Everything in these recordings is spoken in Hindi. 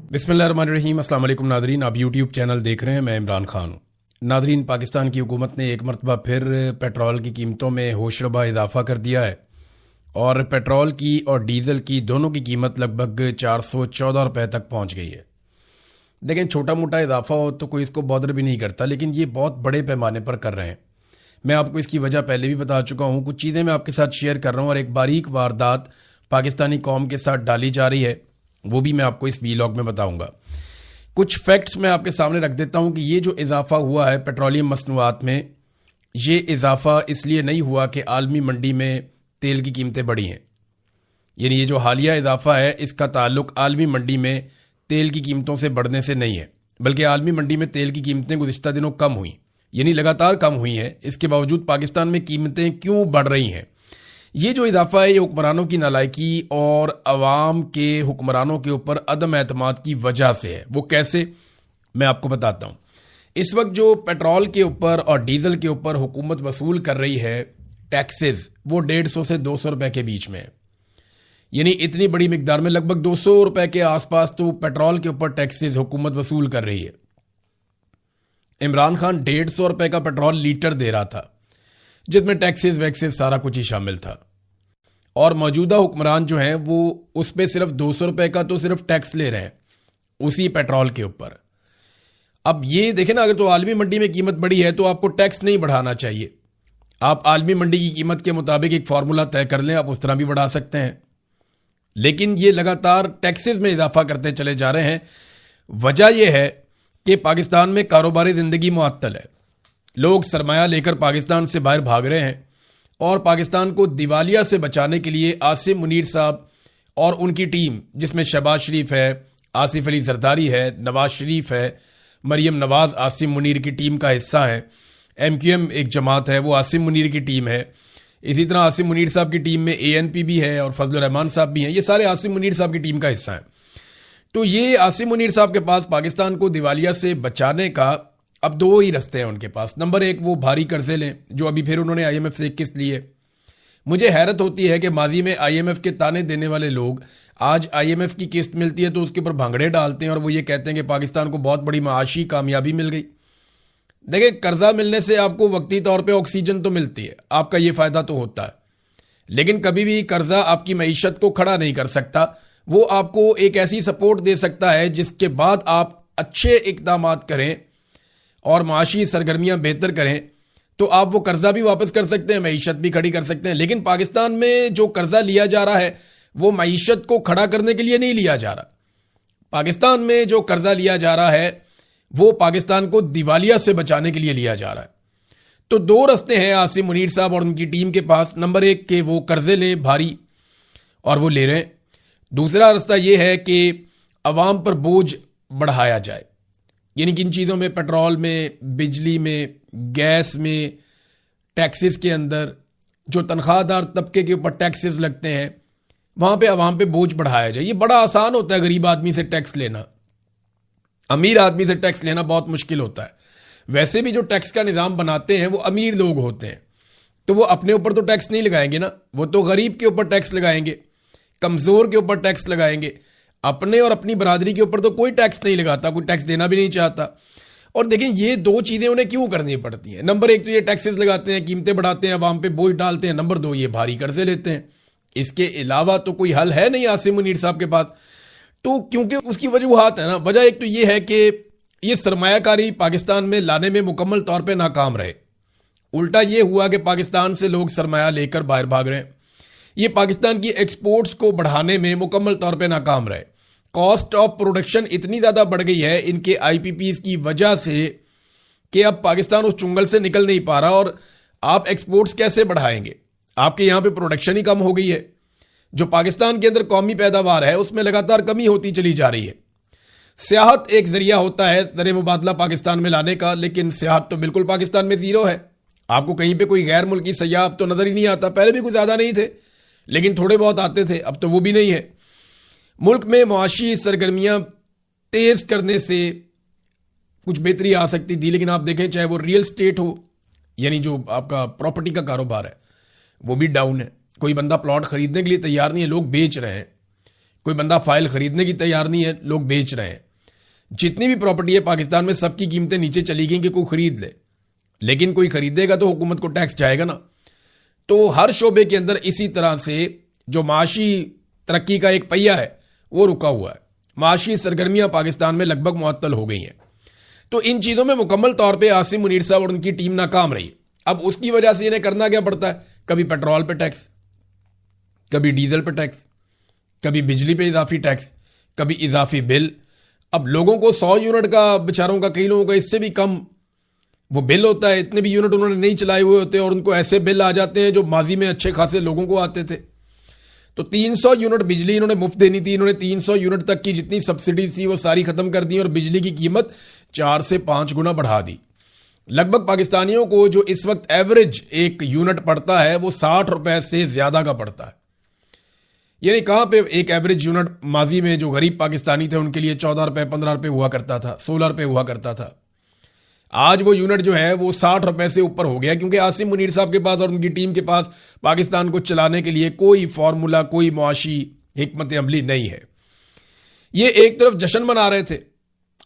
बिस्मिल्लाहिर्रहमानिर्रहीम। अस्सलाम वालेकुम नादरीन, आप यूट्यूब चैनल देख रहे हैं, मैं इमरान खान हूँ। नादरीन, पाकिस्तान की हुकूमत ने एक मरतबा फिर पेट्रोल की कीमतों में होशरबा इजाफा कर दिया है और पेट्रोल की और डीज़ल की दोनों की कीमत लगभग 414 रुपये तक पहुँच गई है। देखें, छोटा मोटा इजाफा हो तो कोई इसको बॉदर भी नहीं करता, लेकिन ये बहुत बड़े पैमाने पर कर रहे हैं। मैं आपको इसकी वजह पहले भी बता चुका हूँ। कुछ चीज़ें मैं आपके साथ शेयर कर रहा हूँ और एक बारीक वारदात पाकिस्तानी कौम के साथ डाली जा रही है, वो भी मैं आपको इस वीलॉग में बताऊंगा। कुछ फैक्ट्स मैं आपके सामने रख देता हूं कि ये जो इजाफा हुआ है पेट्रोलियम मसनूआत में, ये इजाफा इसलिए नहीं हुआ कि आलमी मंडी में तेल की कीमतें बढ़ी हैं। यानी ये जो हालिया इजाफा है, इसका ताल्लुक आलमी मंडी में तेल की कीमतों से बढ़ने से नहीं है, बल्कि आलमी मंडी में तेल की कीमतें गुज़िश्ता दिनों कम हुई, यानी लगातार कम हुई हैं। इसके बावजूद पाकिस्तान में कीमतें क्यों बढ़ रही हैं? ये जो इजाफा है, ये हुक्मरानों की नालायकी और अवाम के हुक्मरानों के ऊपर अदम एतमाद की वजह से है। वो कैसे, मैं आपको बताता हूँ। इस वक्त जो पेट्रोल के ऊपर और डीजल के ऊपर हुकूमत वसूल कर रही है टैक्सेस, वो 150 से 200 रुपए के बीच में है। यानी इतनी बड़ी मिकदार में, लगभग 200 रुपए के आसपास तो पेट्रोल के ऊपर टैक्सेस हुकूमत वसूल कर रही है। इमरान खान 150 रुपए का पेट्रोल लीटर दे रहा था, जिसमें टैक्सेस वैक्सेस सारा कुछ ही शामिल था। और मौजूदा हुक्मरान जो हैं वो उस पर सिर्फ 200 रुपए का तो सिर्फ टैक्स ले रहे हैं उसी पेट्रोल के ऊपर। अब ये देखें ना, अगर तो आलमी मंडी में कीमत बढ़ी है तो आपको टैक्स नहीं बढ़ाना चाहिए। आप आलमी मंडी की कीमत के मुताबिक एक फार्मूला तय कर लें, आप उस तरह भी बढ़ा सकते हैं। लेकिन ये लगातार टैक्सेस में इजाफा करते चले जा रहे हैं। वजह यह है कि पाकिस्तान में कारोबारी जिंदगी मुअत्तल है। लोग सरमाया लेकर पाकिस्तान से बाहर भाग रहे हैं और पाकिस्तान को दिवालिया से बचाने के लिए आसिम मुनीर साहब और उनकी टीम, जिसमें शहबाज शरीफ है, आसिफ अली जरदारी है, नवाज शरीफ है, मरियम नवाज आसिम मुनीर की टीम का हिस्सा है। MQM एक जमात है, वो आसिम मुनीर की टीम है। इसी तरह आसिम मुनीर साहब की टीम में ANP भी है और फजल रहमान साहब भी हैं। ये सारे आसिम मुनीर साहब की टीम का हिस्सा हैं। तो ये आसिम मुनीर साहब के पास पाकिस्तान को दिवालिया से बचाने का अब दो ही रास्ते हैं उनके पास। नंबर एक, वो भारी कर्जे लें, जो अभी फिर उन्होंने IMF से एक किस्त ली है। मुझे हैरत होती है कि माजी में IMF के ताने देने वाले लोग आज IMF की किस्त मिलती है तो उसके ऊपर भंगड़े डालते हैं और वो ये कहते हैं कि पाकिस्तान को बहुत बड़ी माशी कामयाबी मिल गई। देखिए, कर्जा मिलने से आपको वक्ती तौर पे ऑक्सीजन तो मिलती है, आपका ये फायदा तो होता है, लेकिन कभी भी कर्जा आपकी मईशत को खड़ा नहीं कर सकता। वो आपको एक ऐसी सपोर्ट दे सकता है जिसके बाद आप अच्छे इकदाम करें और माशी सरगर्मियां बेहतर करें तो आप वो कर्जा भी वापस कर सकते हैं, मईशत भी खड़ी कर सकते हैं। लेकिन पाकिस्तान में जो कर्जा लिया जा रहा है वो मईशत को खड़ा करने के लिए नहीं लिया जा रहा। पाकिस्तान में जो कर्जा लिया जा रहा है वो पाकिस्तान को दिवालिया से बचाने के लिए लिया जा रहा है। तो दो रास्ते हैं आसिम मुनीर साहब और उनकी टीम के पास। नंबर एक कि वो कर्जे लें भारी, और वो ले रहे हैं। दूसरा रास्ता ये है कि अवाम पर बोझ बढ़ाया जाए, यानी किन चीज़ों में, पेट्रोल में, बिजली में, गैस में, टैक्सेस के अंदर जो तनख्वाहदार तबके के ऊपर टैक्सेस लगते हैं वहाँ पे अवाम पे बोझ बढ़ाया जाए। ये बड़ा आसान होता है गरीब आदमी से टैक्स लेना, अमीर आदमी से टैक्स लेना बहुत मुश्किल होता है। वैसे भी जो टैक्स का निज़ाम बनाते हैं वो अमीर लोग होते हैं, तो वो अपने ऊपर तो टैक्स नहीं लगाएंगे ना, वो तो गरीब के ऊपर टैक्स लगाएंगे, कमज़ोर के ऊपर टैक्स लगाएंगे। अपने और अपनी बरादरी के ऊपर तो कोई टैक्स नहीं लगाता, कोई टैक्स देना भी नहीं चाहता। और देखें, ये दो चीज़ें उन्हें क्यों करनी पड़ती हैं। नंबर एक तो ये टैक्सेस लगाते हैं, कीमतें बढ़ाते हैं, अवाम पे बोझ डालते हैं। नंबर दो, ये भारी कर्जे लेते हैं। इसके अलावा तो कोई हल है नहीं आसिम मुनीर साहब के पास। तो क्योंकि उसकी वजूहात है ना, वजह एक तो ये है कि ये सरमायाकारी पाकिस्तान में लाने में मुकम्मल तौर पर नाकाम रहे। उल्टा ये हुआ कि पाकिस्तान से लोग सरमाया लेकर बाहर भाग रहे हैं। ये पाकिस्तान की एक्सपोर्ट्स को बढ़ाने में मुकम्मल तौर पे नाकाम रहे। कॉस्ट ऑफ प्रोडक्शन इतनी ज़्यादा बढ़ गई है इनके IPPs की वजह से कि अब पाकिस्तान उस चुंगल से निकल नहीं पा रहा। और आप एक्सपोर्ट्स कैसे बढ़ाएंगे? आपके यहाँ पे प्रोडक्शन ही कम हो गई है। जो पाकिस्तान के अंदर कौमी पैदावार है उसमें लगातार कमी होती चली जा रही है। सियाहत एक जरिया होता है ज़र मुबादला पाकिस्तान में लाने का, लेकिन सियाहत तो बिल्कुल पाकिस्तान में ज़ीरो है। आपको कहीं पर कोई गैर मुल्की सयाह अब तो नज़र ही नहीं आता। पहले भी कुछ ज़्यादा नहीं थे, लेकिन थोड़े बहुत आते थे, अब तो वो भी नहीं है। मुल्क में मुआशी सरगर्मियां तेज करने से कुछ बेहतरी आ सकती थी, लेकिन आप देखें, चाहे वो रियल स्टेट हो, यानी जो आपका प्रॉपर्टी का कारोबार है, वो भी डाउन है। कोई बंदा प्लॉट खरीदने के लिए तैयार नहीं है, लोग बेच रहे हैं। कोई बंदा फाइल खरीदने की तैयार नहीं है, लोग बेच रहे हैं। जितनी भी प्रॉपर्टी है पाकिस्तान में सबकी कीमतें नीचे चली गई कि कोई खरीद ले, लेकिन कोई खरीदेगा तो हुकूमत को टैक्स जाएगा ना। तो हर शोबे के अंदर इसी तरह से जो माशी तरक्की का एक पहिया है वो रुका हुआ है। माशी सरगर्मियां पाकिस्तान में लगभग मुअत्तल हो गई हैं। तो इन चीज़ों में मुकम्मल तौर पे आसिम मुनीर साहब और उनकी टीम नाकाम रही। अब उसकी वजह से इन्हें करना क्या पड़ता है, कभी पेट्रोल पे टैक्स, कभी डीजल पे टैक्स, कभी बिजली पे इजाफी टैक्स, कभी इजाफी बिल। अब लोगों को 100 यूनिट का, बेचारों का, कई लोगों का इससे भी कम वो बिल होता है। इतने भी यूनिट उन्होंने नहीं चलाए हुए होते और उनको ऐसे बिल आ जाते हैं जो माजी में अच्छे खासे लोगों को आते थे। तो 300 यूनिट बिजली इन्होंने मुफ्त देनी थी। इन्होंने 300 यूनिट तक की जितनी सब्सिडी थी वो सारी खत्म कर दी और बिजली की कीमत 4 से 5 गुना बढ़ा दी। लगभग पाकिस्तानियों को जो इस वक्त एवरेज एक यूनिट पड़ता है वो 60 रुपए से ज्यादा का पड़ता है। यानी कहां पे एक एवरेज यूनिट माजी में जो गरीब पाकिस्तानी थे उनके लिए 14 रुपए, 15 रुपए हुआ करता था, 16 रुपए हुआ करता था। आज वो यूनिट जो है वो 60 रुपए से ऊपर हो गया, क्योंकि आसिम मुनीर साहब के पास और उनकी टीम के पास पाकिस्तान को चलाने के लिए कोई फॉर्मूला, कोई मुआशी हिकमत अमली नहीं है। ये एक तरफ जश्न मना रहे थे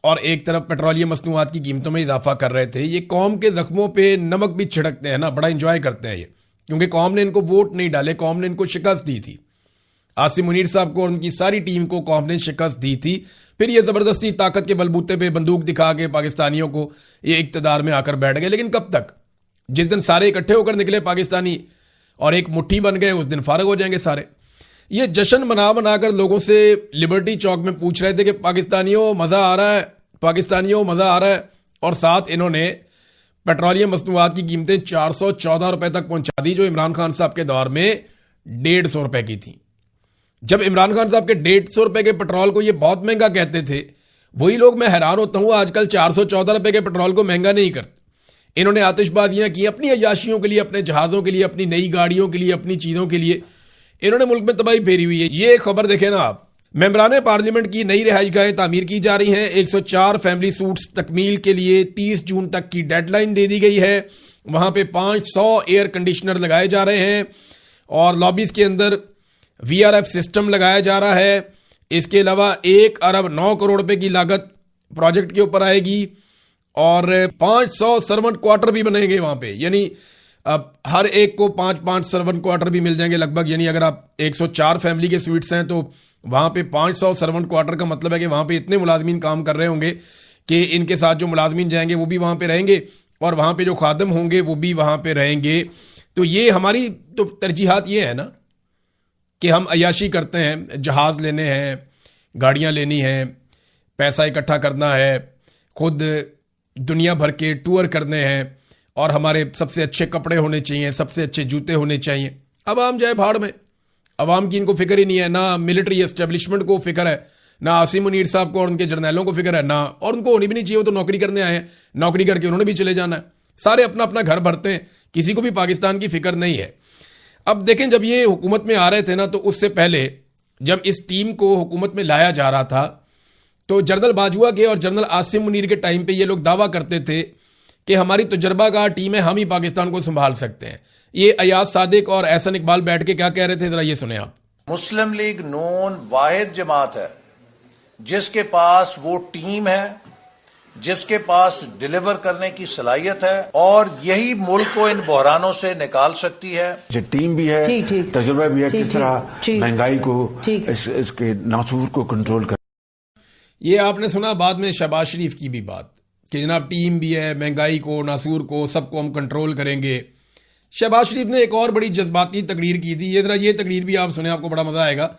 और एक तरफ पेट्रोलियम मसनूआत की कीमतों में इजाफा कर रहे थे। ये कौम के जख्मों पे नमक भी छिड़कते हैं ना, बड़ा इंजॉय करते हैं ये, क्योंकि कौम ने इनको वोट नहीं डाले, कौम ने इनको शिकस्त दी थी। आसिम मुनीर साहब को और उनकी सारी टीम को कौम ने शिकस्त दी थी। फिर ये जबरदस्ती ताकत के बलबूते पे बंदूक दिखा के पाकिस्तानियों को ये इक्तदार में आकर बैठ गए। लेकिन कब तक? जिस दिन सारे इकट्ठे होकर निकले पाकिस्तानी और एक मुट्ठी बन गए, उस दिन फारग हो जाएंगे सारे। ये जश्न मना बनाकर लोगों से लिबर्टी चौक में पूछ रहे थे कि पाकिस्तानियों मजा आ रहा है, पाकिस्तानियों मजा आ रहा है। और साथ इन्होंने पेट्रोलियम मसनूआत की कीमतें 414 रुपए तक पहुंचा दी, जो इमरान खान साहब के दौर में 150 रुपए की थी। जब इमरान खान साहब के 150 रुपए के पेट्रोल को ये बहुत महंगा कहते थे, वही लोग, मैं हैरान होता हूं, आजकल 414 रुपए के पेट्रोल को महंगा नहीं करते। इन्होंने आतिशबाजियां की अपनी अय्याशियों के लिए, अपने जहाजों के लिए, अपनी नई गाड़ियों के लिए, अपनी चीजों के लिए। इन्होंने मुल्क में तबाही फेरी हुई है। ये खबर देखें ना आप, मेंबरान पार्लियामेंट की नई रिहाइशगाहें तामीर की जा रही हैं। 104 फैमिली सूट्स तकमील के लिए 30 जून तक की डेडलाइन दे दी गई है। वहां पे 500 एयर कंडीशनर लगाए जा रहे हैं और लॉबीज के अंदर VRF सिस्टम लगाया जा रहा है। इसके अलावा 1 अरब 9 करोड़ रुपए की लागत प्रोजेक्ट के ऊपर आएगी और 500 सर्वेंट क्वार्टर भी बनेंगे वहां पे। यानी अब हर एक को 5-5 सर्वेंट क्वार्टर भी मिल जाएंगे लगभग। यानी अगर आप 104 फैमिली के स्वीट्स हैं तो वहां पे 500 सर्वेंट क्वार्टर का मतलब है कि वहां पे इतने मुलाजमीन काम कर रहे होंगे कि इनके साथ जो मुलाजमीन जाएंगे वो भी वहां पे रहेंगे और वहां पे जो खादम होंगे वो भी वहां पे रहेंगे। तो ये हमारी तो तरजीहात ये है ना कि हम अय्याशी करते हैं, जहाज लेने हैं, गाड़ियां लेनी हैं, पैसा इकट्ठा करना है, खुद दुनिया भर के टूर करने हैं और हमारे सबसे अच्छे कपड़े होने चाहिए, सबसे अच्छे जूते होने चाहिए। अब आम जाए भाड़ में, अवाम की इनको फिक्र ही नहीं है। ना मिलिट्री एस्टेब्लिशमेंट को फिक्र है, ना आसिम मुनीर साहब को और उनके जर्नैलों को फिक्र है, ना, और उनको होनी भी नहीं चाहिए। वो तो नौकरी करने आए हैं, नौकरी करके उन्होंने भी चले जाना है। सारे अपना अपना घर भरते हैं, किसी को भी पाकिस्तान की फिक्र नहीं है। अब देखें, जब ये हुकूमत में आ रहे थे ना, तो उससे पहले जब इस टीम को हुकूमत में लाया जा रहा था तो जनरल बाजवा के और जनरल आसिम मुनीर के टाइम पे ये लोग दावा करते थे कि हमारी तजुर्बाकार टीम है, हम ही पाकिस्तान को संभाल सकते हैं। ये अयाज सादिक और एहसन इकबाल बैठ के क्या कह रहे थे, जरा ये सुने आप। मुस्लिम लीग नून वाहिद जमात है जिसके पास वो टीम है, जिसके पास डिलीवर करने की सलाहियत है और यही मुल्क को इन बहरानों से निकाल सकती है। जो टीम भी है, तजुर्बा भी है, किस तरह महंगाई को, इसके नासूर को कंट्रोल कर। ये आपने सुना बाद में शहबाज शरीफ की भी बात कि जनाब टीम भी है, महंगाई को, नासूर को, सबको हम कंट्रोल करेंगे। शहबाज शरीफ ने एक और बड़ी जज्बाती तकरीर की थी। ये जरा ये तकरीर भी आप सुने, आपको बड़ा मजा आएगा।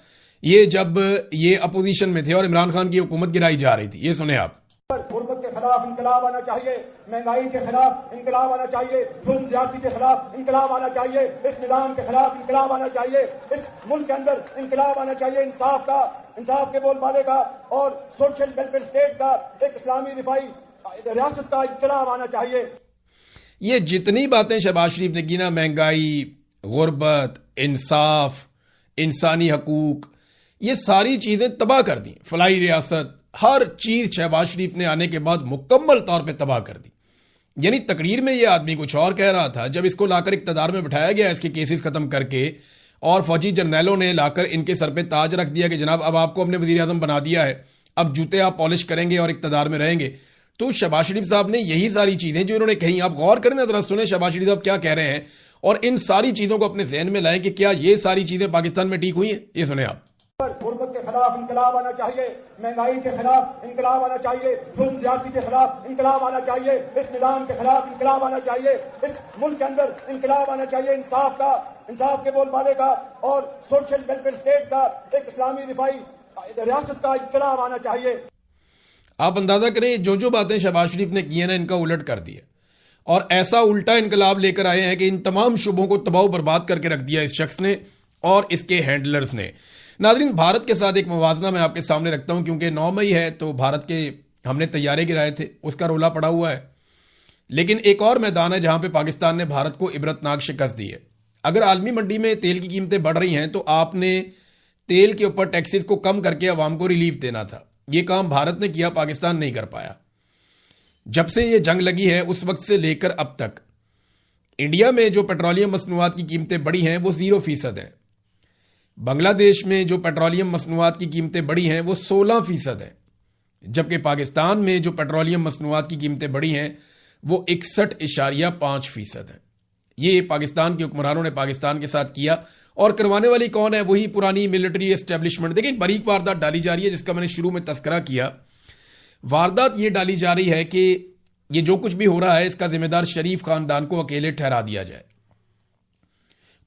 ये जब ये अपोजिशन में थे और इमरान खान की हुकूमत गिराई जा रही थी, ये सुने आप। गुर्बत के खिलाफ इंकलाब आना चाहिए, महंगाई के खिलाफ इंकलाब आना चाहिए, जुल्म ज्यादती के खिलाफ इंकलाब आना चाहिए, इस निजाम के खिलाफ इंकलाब आना चाहिए, इस मुल्क के अंदर इंकलाब आना चाहिए, इंसाफ का, इंसाफ के बोलबाले का और सोशल वेलफेयर स्टेट का, एक इस्लामी रिफाई रियासत का इंकलाब आना चाहिए। ये जितनी बातें शहबाज शरीफ ने की ना, महंगाई, गुर्बत, इंसाफ, इंसानी हकूक, ये सारी चीजें तबाह कर दी। फलाई रियासत, हर चीज शहबाज शरीफ ने आने के बाद मुकम्मल तौर पे तबाह कर दी। यानी तकरीर में ये आदमी कुछ और कह रहा था, जब इसको लाकर इक्तदार में बिठाया गया, इसके केसेस खत्म करके और फौजी जर्नैलों ने लाकर इनके सर पे ताज रख दिया कि जनाब अब आपको हमने वजीर आजम बना दिया है, अब जूते आप पॉलिश करेंगे और इक्तदार में रहेंगे। तो शहबाज शरीफ साहब ने यही सारी चीजें जो इन्होंने कही, आप गौर करें, जरा सुने शहबाज शरीफ साहब क्या कह रहे हैं और इन सारी चीजों को अपने ज़हन में लाएं कि क्या ये सारी चीजें पाकिस्तान में ठीक हुई हैं। ये सुने आप। गुर्बत के खिलाफ इंकलाब आना चाहिए, महंगाई के खिलाफ इंकलाब आना चाहिए, जुल्म ज्यादती के खिलाफ इंकलाब आना चाहिए, इस निजाम के खिलाफ इंकलाब आना चाहिए, इस मुल्क के अंदर इंकलाब आना चाहिए, इंसाफ का, इंसाफ के बोलबाले का और सोशल वेलफेयर स्टेट का, एक इस्लामी रिफाई रियासत का इंकलाब आना चाहिए। आप अंदाजा करें जो जो बातें शहबाज शरीफ ने की हैं ना, इनका उलट कर दिया और ऐसा उल्टा इनकलाब लेकर आए हैं कि इन तमाम शुबों को तबाह बर्बाद करके रख दिया इस शख्स ने और इसके हैंडलर्स ने। नाज़रीन, भारत के साथ एक मुवाजना मैं आपके सामने रखता हूं क्योंकि 9 मई है तो भारत के हमने तैयारे गिराए थे, उसका रोला पड़ा हुआ है। लेकिन एक और मैदान है जहां पे पाकिस्तान ने भारत को इबरतनाक शिकस्त दी है। अगर आलमी मंडी में तेल की कीमतें बढ़ रही हैं तो आपने तेल के ऊपर टैक्सेस को कम करके अवाम को रिलीफ देना था। यह काम भारत ने किया, पाकिस्तान नहीं कर पाया। जब से यह जंग लगी है उस वक्त से लेकर अब तक इंडिया में जो पेट्रोलियम मसनूआत की कीमतें बढ़ी हैं वो 0% हैं। बांग्लादेश में जो पेट्रोलियम मसनूआत की कीमतें बढ़ी हैं वो 16% हैं, जबकि पाकिस्तान में जो पेट्रोलियम मसनूआत की कीमतें बढ़ी हैं वो 61.5% हैं। ये पाकिस्तान के हुक्मरानों ने पाकिस्तान के साथ किया और करवाने वाली कौन है? वही पुरानी मिलिट्री एस्टेब्लिशमेंट। देखिए, एक बारीक वारदात डाली जा रही है जिसका मैंने शुरू में तस्करा किया। वारदात ये डाली जा रही है कि ये जो कुछ भी हो रहा है इसका जिम्मेदार शरीफ खानदान को अकेले ठहरा दिया जाए।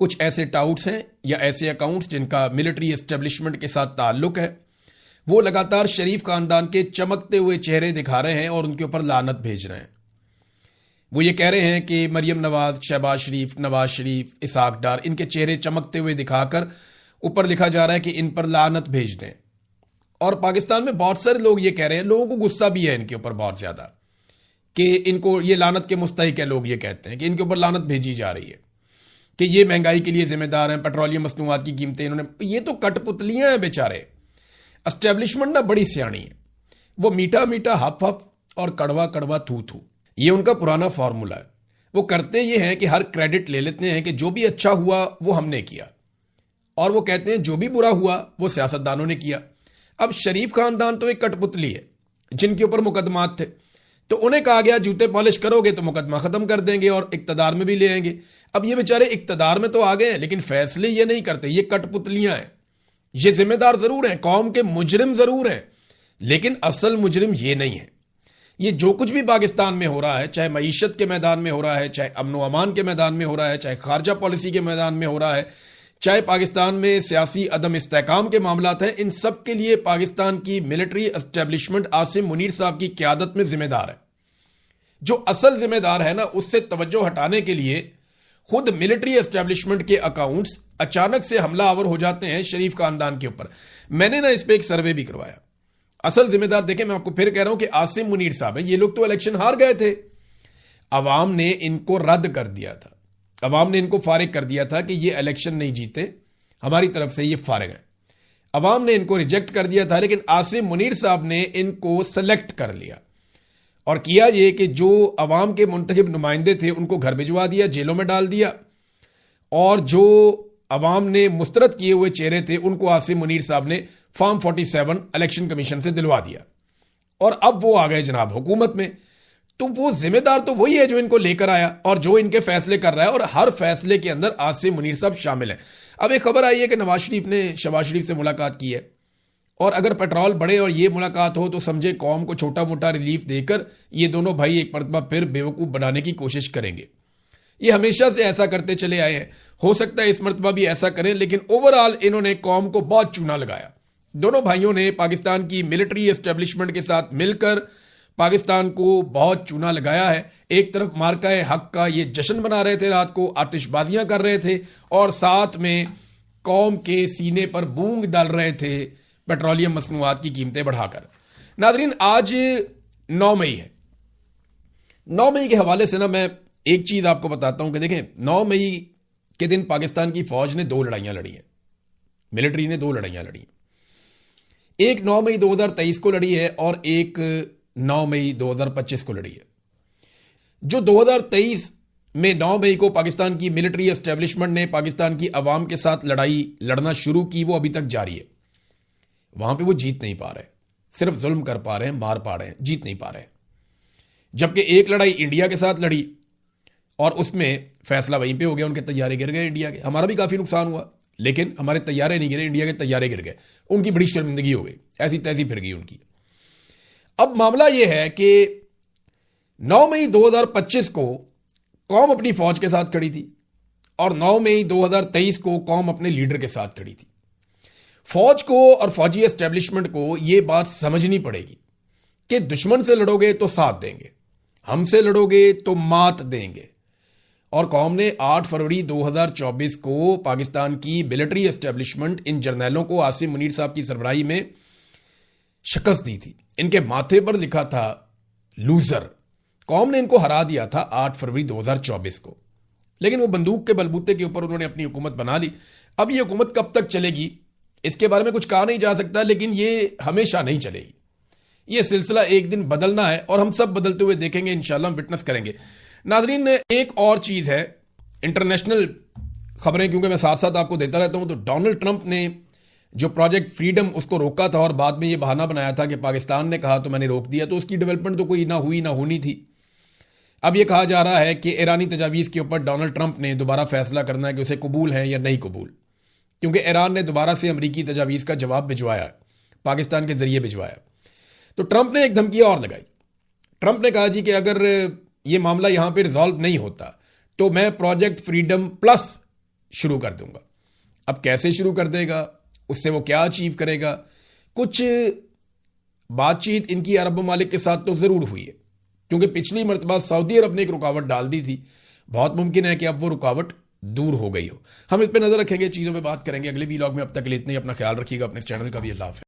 कुछ ऐसे टाउट्स हैं या ऐसे अकाउंट्स जिनका मिलिट्री एस्टेब्लिशमेंट के साथ ताल्लुक है, वो लगातार शरीफ खानदान के चमकते हुए चेहरे दिखा रहे हैं और उनके ऊपर लानत भेज रहे हैं। वो ये कह रहे हैं कि मरियम नवाज, शहबाज शरीफ, नवाज शरीफ, इसाक डार, इनके चेहरे चमकते हुए दिखाकर ऊपर लिखा जा रहा है कि इन पर लानत भेज दें। और पाकिस्तान में बहुत सारे लोग ये कह रहे हैं, लोगों को गुस्सा भी है इनके ऊपर बहुत ज्यादा कि इनको ये लानत के मुस्तहिक है। लोग ये कहते हैं कि इनके ऊपर लानत भेजी जा रही है कि ये महंगाई के लिए जिम्मेदार हैं, पेट्रोलियम मसनूआत की कीमतें इन्होंने। ये तो कठपुतलियां हैं बेचारे। एस्टेब्लिशमेंट ना बड़ी सियाणी है, वो मीठा मीठा हफ हफ और कड़वा कड़वा थू थू, ये उनका पुराना फॉर्मूला है। वो करते ये हैं कि हर क्रेडिट ले लेते हैं कि जो भी अच्छा हुआ वो हमने किया, और वो कहते हैं जो भी बुरा हुआ वो सियासतदानों ने किया। अब शरीफ खानदान तो एक कठपुतली है जिनके ऊपर मुकदमात थे, तो उन्हें कहा गया जूते पॉलिश करोगे तो मुकदमा खत्म कर देंगे और इक्तदार में भी ले आएंगे। अब ये बेचारे इक्तदार में तो आ गए हैं लेकिन फैसले ये नहीं करते। ये कठपुतलियां हैं। ये जिम्मेदार जरूर हैं, कौम के मुजरिम जरूर हैं, लेकिन असल मुजरिम ये नहीं है। ये जो कुछ भी पाकिस्तान में हो रहा है, चाहे मईशत के मैदान में हो रहा है, चाहे अमन व अमान के मैदान में हो रहा है, चाहे खारजा पॉलिसी के मैदान में हो रहा है, चाहे पाकिस्तान में सियासी अदम इस्तेहकाम के मामलात हैं, इन सब के लिए पाकिस्तान की मिलिट्री एस्टेब्लिशमेंट आसिम मुनीर साहब की क़यादत में जिम्मेदार है। जो असल जिम्मेदार है ना, उससे तवज्जो हटाने के लिए खुद मिलिट्री एस्टेब्लिशमेंट के अकाउंट्स अचानक से हमलावर हो जाते हैं शरीफ खानदान के ऊपर। मैंने ना इस पर एक सर्वे भी करवाया। असल जिम्मेदार देखें, मैं आपको फिर कह रहा हूं कि आसिम मुनीर साहब हैं। ये लोग तो इलेक्शन हार गए थे, अवाम ने इनको रद्द कर दिया था, अवाम ने इनको फारिग कर दिया था कि ये इलेक्शन नहीं जीते, हमारी तरफ से ये फारिग हैं। अवाम ने इनको रिजेक्ट कर दिया था, लेकिन आसिम मुनीर साहब ने इनको सेलेक्ट कर लिया और किया ये कि जो अवाम के मुंतखब नुमाइंदे थे उनको घर भिजवा दिया, जेलों में डाल दिया, और जो अवाम ने मुस्तरद किए हुए चेहरे थे उनको आसिम मुनीर साहब ने फॉर्म 47 इलेक्शन कमीशन से दिलवा दिया और अब वो आ गए जनाब हुकूमत में। तो वो जिम्मेदार तो वही है जो इनको लेकर आया और जो इनके फैसले कर रहा है, और हर फैसले के अंदर आसिम मुनीर साहब शामिल है। अब एक खबर आई है कि नवाज शरीफ ने शहबाज शरीफ से मुलाकात की है, और अगर पेट्रोल बढ़े और ये मुलाकात हो तो समझे कौम को छोटा मोटा रिलीफ देकर ये दोनों भाई एक मरतबा फिर बेवकूफ़ बनाने की कोशिश करेंगे। ये हमेशा से ऐसा करते चले आए हैं, हो सकता है इस मरतबा भी ऐसा करें, लेकिन ओवरऑल इन्होंने कौम को बहुत चूना लगाया। दोनों भाइयों ने पाकिस्तान की मिलिट्री एस्टेब्लिशमेंट के साथ मिलकर पाकिस्तान को बहुत चूना लगाया है। एक तरफ मार्का हक का ये जश्न मना रहे थे, रात को आतिशबाजियां कर रहे थे, और साथ में कौम के सीने पर बूंद डाल रहे थे पेट्रोलियम मसनूआत की कीमतें बढ़ाकर। नादरीन, आज 9 मई है। 9 मई के हवाले से ना मैं एक चीज आपको बताता हूं कि देखें, 9 मई के दिन पाकिस्तान की फौज ने 2 लड़ाइयां लड़ी हैं, मिलिट्री ने 2 लड़ाइयां लड़ी। एक 9 मई 2023 को लड़ी है और एक 9 मई 2025 को लड़ी है। जो 2023 में 9 मई को पाकिस्तान की मिलिट्री एस्टेब्लिशमेंट ने पाकिस्तान की अवाम के साथ लड़ाई लड़ना शुरू की, वो अभी तक जारी है। वहां पे वो जीत नहीं पा रहे, सिर्फ जुल्म कर पा रहे हैं, मार पा रहे हैं, जीत नहीं पा रहे। जबकि एक लड़ाई इंडिया के साथ लड़ी और उसमें फैसला वहीं पे हो गया, उनके तैयारे गिर गए इंडिया के। हमारा भी काफी नुकसान हुआ, लेकिन हमारे तैयारे नहीं गिरे, इंडिया के तैयारे गिर गए। उनकी बड़ी शर्मिंदगी हो गई, ऐसी तैसी फिर गई उनकी। अब मामला यह है कि 9 मई 2025 को कौम अपनी फौज के साथ खड़ी थी और 9 मई 2023 को कौम अपने लीडर के साथ खड़ी थी। फौज को और फौजी एस्टेब्लिशमेंट को यह बात समझनी पड़ेगी कि दुश्मन से लड़ोगे तो साथ देंगे, हमसे लड़ोगे तो मात देंगे। और कौम ने 8 फरवरी 2024 को पाकिस्तान की मिलिट्री एस्टेब्लिशमेंट इन जर्नैलों को आसिम मुनीर साहब की सरबराही में शिकस्त दी थी। इनके माथे पर लिखा था लूजर। कौम ने इनको हरा दिया था 8 फरवरी 2024 को, लेकिन वो बंदूक के बलबूते के ऊपर उन्होंने अपनी हुकूमत बना ली। अब ये हुकूमत कब तक चलेगी इसके बारे में कुछ कहा नहीं जा सकता, लेकिन ये हमेशा नहीं चलेगी। ये सिलसिला एक दिन बदलना है और हम सब बदलते हुए देखेंगे, इंशाल्लाह हम विटनेस करेंगे। नाजरीन, एक और चीज है, इंटरनेशनल खबरें क्योंकि मैं साथ साथ आपको देता रहता हूं, तो डोनाल्ड ट्रंप ने जो प्रोजेक्ट फ्रीडम उसको रोका था और बाद में ये बहाना बनाया था कि पाकिस्तान ने कहा तो मैंने रोक दिया, तो उसकी डेवलपमेंट तो कोई ना हुई ना होनी थी। अब ये कहा जा रहा है कि ईरानी तजावीज़ के ऊपर डोनाल्ड ट्रंप ने दोबारा फैसला करना है कि उसे कबूल है या नहीं कबूल, क्योंकि ईरान ने दोबारा से अमरीकी तजावीज़ का जवाब भिजवाया, पाकिस्तान के जरिए भिजवाया। तो ट्रंप ने एक धमकी और लगाई। ट्रंप ने कहा जी कि अगर ये मामला यहां पे रिजॉल्व नहीं होता तो मैं प्रोजेक्ट फ्रीडम प्लस शुरू कर दूंगा। अब कैसे शुरू कर देगा, उससे वो क्या अचीव करेगा? कुछ बातचीत इनकी अरब ममालिक के साथ तो जरूर हुई है, क्योंकि पिछली मरतबा सऊदी अरब ने एक रुकावट डाल दी थी। बहुत मुमकिन है कि अब वो रुकावट दूर हो गई हो। हम इस पर नजर रखेंगे, चीजों पे बात करेंगे अगले वीलॉग में। अब तक के लिए इतना ही। अपना ख्याल रखिएगा, अपने चैनल का भी। अल्लाह हाफ़िज़।